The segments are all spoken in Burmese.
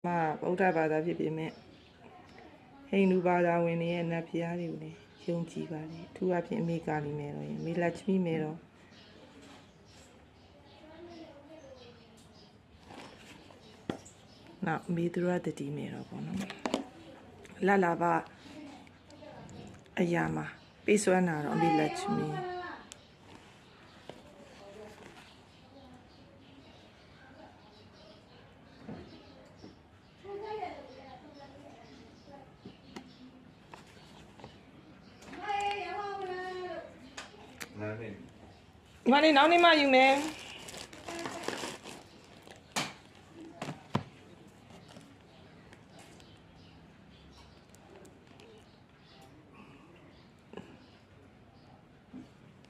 မဗုဒ္ဓဘာသာဖြစ်ပေမဲ့ဟိန္ဒူဘာသာဝင်တွေရဲ့နတ်ဘုရားတွေကိုလည်းယုံကြည်ပါတယ်အထူးအဖြင့်အမေကာလီမယ်တော်ရင်မေလချမီမယ်တော်နောက်မေသူရတတိမယ်တော်ပေါ့နော်လလာဘအရာမှာပေးစွမ်းတာတော့အမေလက်ချမီဒီမှာနေနောက်နေ့မှယူမယ်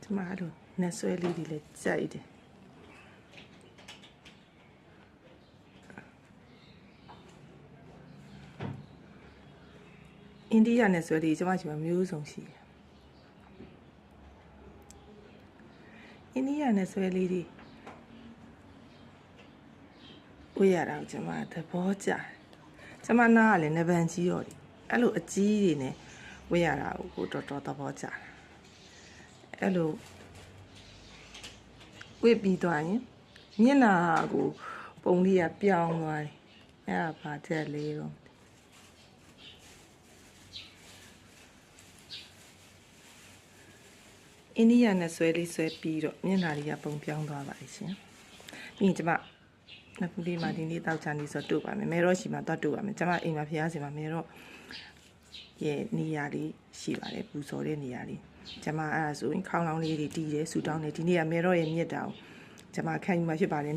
ဒီမှာတော့နတ်ဆွဲလေးတွေလည်းကြိုက်တယ်အိန္ဒိယနဲ့ဆွဲလေးကျွန်မချင်မှာမျိုးစုံရှိတယ်အိန္ဒိယနဲ့ဆွဲလေးတွေဝေးရတာကိုကျွန်မသဘောကျတယ်ကျွန်မနားကလည်းနဗန်ကြီးရော်တယ်အဲ့လိုအကြီးတွေနဲ့ဝေးရတာကိုတော်တော်သဘောကျတယ်အဲ့လိုဝေးပြီးသွားရင်မျက်နှာကိုပုံလေးကပြောင်းသွားတယ်အဲ့ဒါဘာတက်လေးတော့အိန္ဒိယနဲ့ဆွဲလေးဆွဲပြီးတော့မျက်နှာလေးကပုံပြောင်းသွားပါလိမ့်ရှင်ပြီးရင်ကျွန်မနဖူးလေးမှာဒီနေ့တောက်ချာနေဆိုတို့ပါမယ်မဲတော့ရှိမှတော့တို့ပါမယ်ကျွန်မအိမ်မှာဖျားစီမှာမဲတော့ရဲ့နေရာလေးရှိပါတယ်ပူစော်တဲ့နေရာလေးကျွန်မအဲ့ဒါဆိုရင်ခေါင်းလောင်းလေးတွေတီးတယ်ဆူတောင်းတယ်ဒီနေ့ကမဲတော့ရဲ့မြစ်တာကိုကျွန်မခံယူမှာဖြစ်ပါတယ်